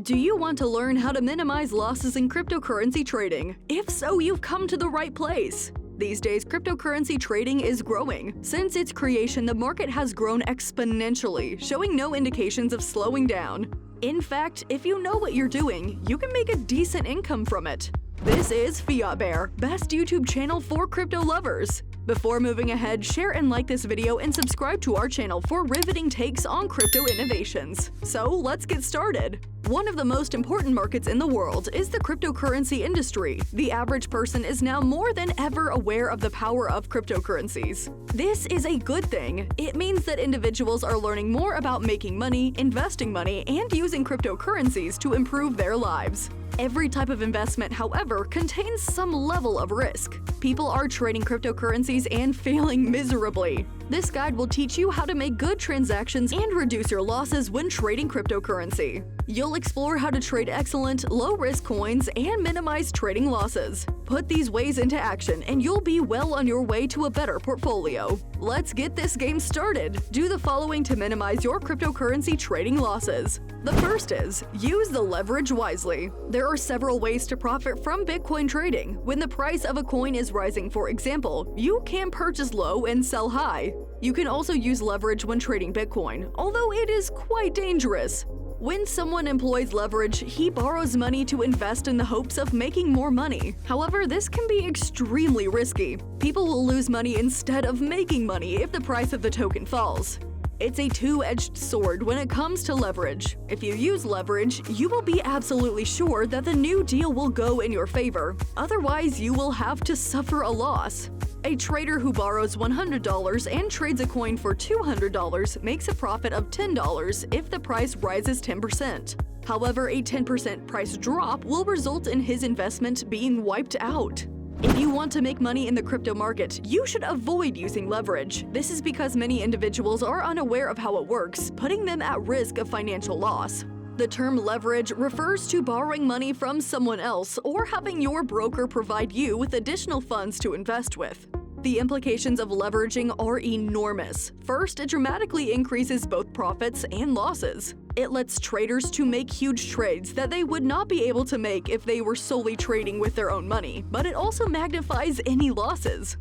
Do you want to learn how to minimize losses in cryptocurrency trading? If so, you've come to the right place. These days, cryptocurrency trading is growing. Since its creation, the market has grown exponentially, showing no indications of slowing down. In fact, if you know what you're doing, you can make a decent income from it. This is Fiat Bear, best YouTube channel for crypto lovers. Before moving ahead, share and like this video and subscribe to our channel for riveting takes on crypto innovations. So let's get started. One of the most important markets in the world is the cryptocurrency industry. The average person is now more than ever aware of the power of cryptocurrencies. This is a good thing. It means that individuals are learning more about making money, investing money, and using cryptocurrencies to improve their lives. Every type of investment, however, contains some level of risk. People are trading cryptocurrencies and failing miserably. This guide will teach you how to make good transactions and reduce your losses when trading cryptocurrency. You'll explore how to trade excellent, low-risk coins and minimize trading losses. Put these ways into action and you'll be well on your way to a better portfolio. Let's get this game started. Do the following to minimize your cryptocurrency trading losses. The first is, use the leverage wisely. There are several ways to profit from Bitcoin trading. When the price of a coin is rising, for example, you can purchase low and sell high. You can also use leverage when trading Bitcoin, although it is quite dangerous. When someone employs leverage, he borrows money to invest in the hopes of making more money. However, this can be extremely risky. People will lose money instead of making money if the price of the token falls. It's a two-edged sword when it comes to leverage. If you use leverage, you will be absolutely sure that the new deal will go in your favor. Otherwise, you will have to suffer a loss. A trader who borrows $100 and trades a coin for $200 makes a profit of $10 if the price rises 10%. However, a 10% price drop will result in his investment being wiped out. If you want to make money in the crypto market, you should avoid using leverage. This is because many individuals are unaware of how it works, putting them at risk of financial loss. The term leverage refers to borrowing money from someone else or having your broker provide you with additional funds to invest with. The implications of leveraging are enormous. First, it dramatically increases both profits and losses. It lets traders to make huge trades that they would not be able to make if they were solely trading with their own money, but it also magnifies any losses.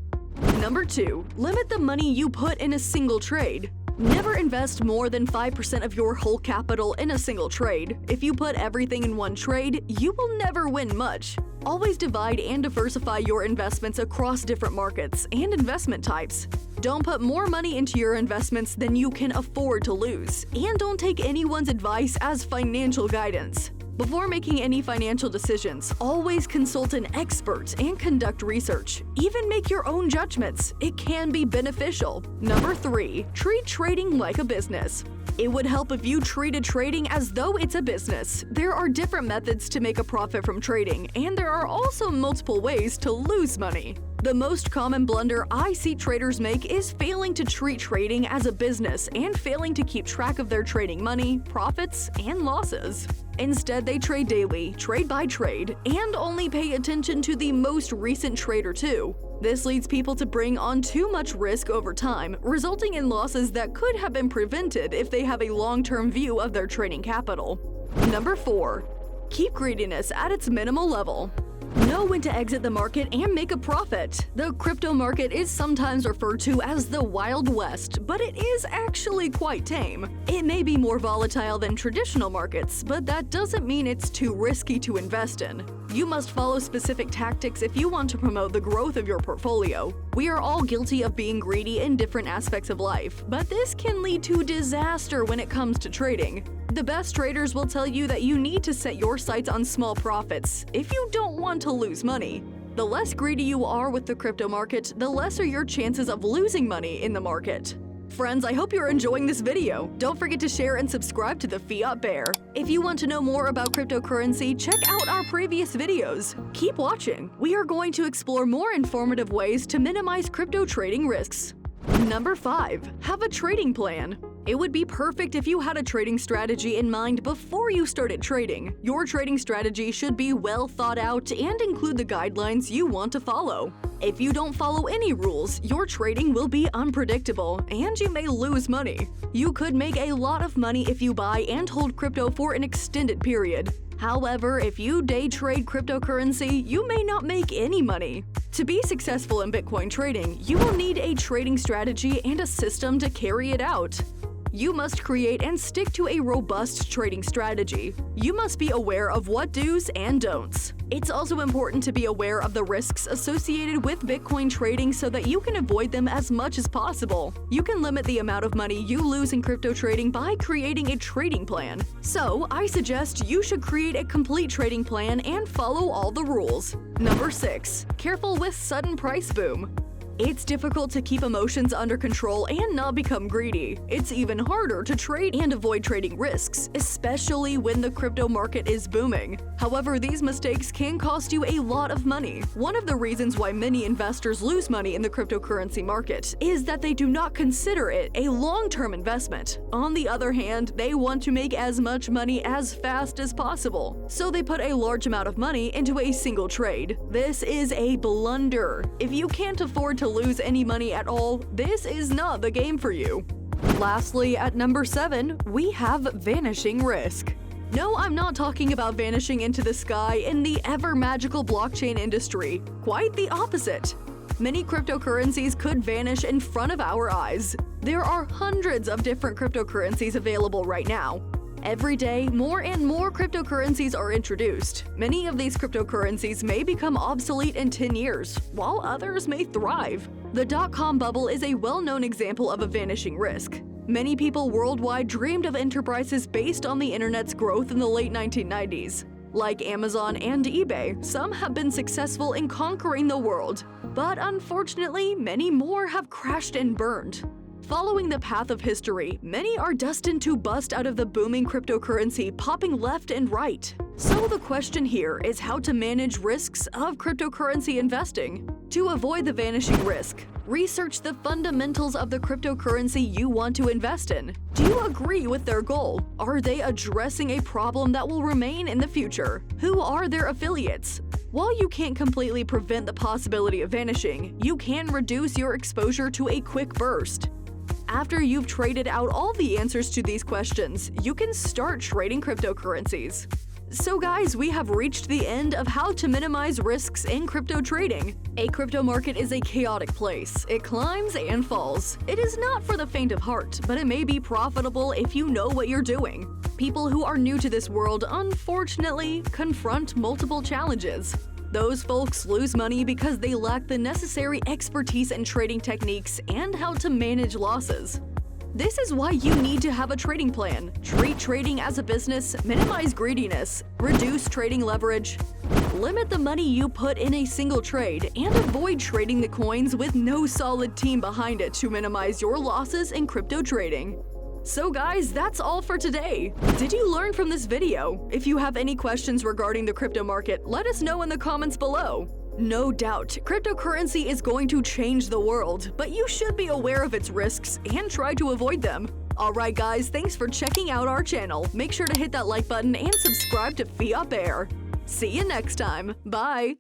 Number 2. Limit the money you put in a single trade. Never invest more than 5% of your whole capital in a single trade. If you put everything in one trade, you will never win much. Always divide and diversify your investments across different markets and investment types. Don't put more money into your investments than you can afford to lose, and don't take anyone's advice as financial guidance. Before making any financial decisions, always consult an expert and conduct research. Even make your own judgments. It can be beneficial. Number 3. Treat trading like a business. It would help if you treated trading as though it's a business. There are different methods to make a profit from trading, and there are also multiple ways to lose money. The most common blunder I see traders make is failing to treat trading as a business and failing to keep track of their trading money, profits, and losses. Instead, they trade daily, trade by trade, and only pay attention to the most recent trade or two. This leads people to bring on too much risk over time, resulting in losses that could have been prevented if they have a long-term view of their trading capital. Number 4. Keep greediness at its minimal level. Know when to exit the market and make a profit. The crypto market is sometimes referred to as the Wild West, but it is actually quite tame. It may be more volatile than traditional markets, but that doesn't mean it's too risky to invest in. You must follow specific tactics if you want to promote the growth of your portfolio. We are all guilty of being greedy in different aspects of life, but this can lead to disaster when it comes to trading. The best traders will tell you that you need to set your sights on small profits if you don't want to lose money. The less greedy you are with the crypto market, the lesser your chances of losing money in the market. Friends, I hope you're enjoying this video. Don't forget to share and subscribe to the Fiat Bear. If you want to know more about cryptocurrency, check out our previous videos. Keep watching. We are going to explore more informative ways to minimize crypto trading risks. Number 5. Have a trading plan. It would be perfect if you had a trading strategy in mind before you started trading. Your trading strategy should be well thought out and include the guidelines you want to follow. If you don't follow any rules, your trading will be unpredictable and you may lose money. You could make a lot of money if you buy and hold crypto for an extended period. However, if you day trade cryptocurrency, you may not make any money. To be successful in Bitcoin trading, you will need a trading strategy and a system to carry it out. You must create and stick to a robust trading strategy. You must be aware of what do's and don'ts. It's also important to be aware of the risks associated with Bitcoin trading so that you can avoid them as much as possible. You can limit the amount of money you lose in crypto trading by creating a trading plan. So, I suggest you should create a complete trading plan and follow all the rules. Number 6. Careful with sudden price boom. It's difficult to keep emotions under control and not become greedy. It's even harder to trade and avoid trading risks, especially when the crypto market is booming. However, these mistakes can cost you a lot of money. One of the reasons why many investors lose money in the cryptocurrency market is that they do not consider it a long-term investment. On the other hand, they want to make as much money as fast as possible, so they put a large amount of money into a single trade. This is a blunder. If you can't afford to lose any money at all, this is not the game for you. Lastly, at number 7, we have vanishing risk. No, I'm not talking about vanishing into the sky in the ever-magical blockchain industry. Quite the opposite. Many cryptocurrencies could vanish in front of our eyes. There are hundreds of different cryptocurrencies available right now. Every day, more and more cryptocurrencies are introduced. Many of these cryptocurrencies may become obsolete in 10 years, while others may thrive. The dot-com bubble is a well-known example of a vanishing risk. Many people worldwide dreamed of enterprises based on the internet's growth in the late 1990s. Like Amazon and eBay, some have been successful in conquering the world. But unfortunately, many more have crashed and burned. Following the path of history, many are destined to bust out of the booming cryptocurrency popping left and right. So the question here is how to manage risks of cryptocurrency investing. To avoid the vanishing risk, research the fundamentals of the cryptocurrency you want to invest in. Do you agree with their goal? Are they addressing a problem that will remain in the future? Who are their affiliates? While you can't completely prevent the possibility of vanishing, you can reduce your exposure to a quick burst. After you've traded out all the answers to these questions, you can start trading cryptocurrencies. So guys, we have reached the end of how to minimize risks in crypto trading. A crypto market is a chaotic place. It climbs and falls. It is not for the faint of heart, but it may be profitable if you know what you're doing. People who are new to this world, unfortunately, confront multiple challenges. Those folks lose money because they lack the necessary expertise in trading techniques and how to manage losses. This is why you need to have a trading plan. Treat trading as a business, minimize greediness, reduce trading leverage, limit the money you put in a single trade, and avoid trading the coins with no solid team behind it to minimize your losses in crypto trading. So guys, that's all for today. Did you learn from this video? If you have any questions regarding the crypto market, let us know in the comments below. No doubt, cryptocurrency is going to change the world, but you should be aware of its risks and try to avoid them. Alright guys, thanks for checking out our channel. Make sure to hit that like button and subscribe to Fiat Bear. See you next time. Bye!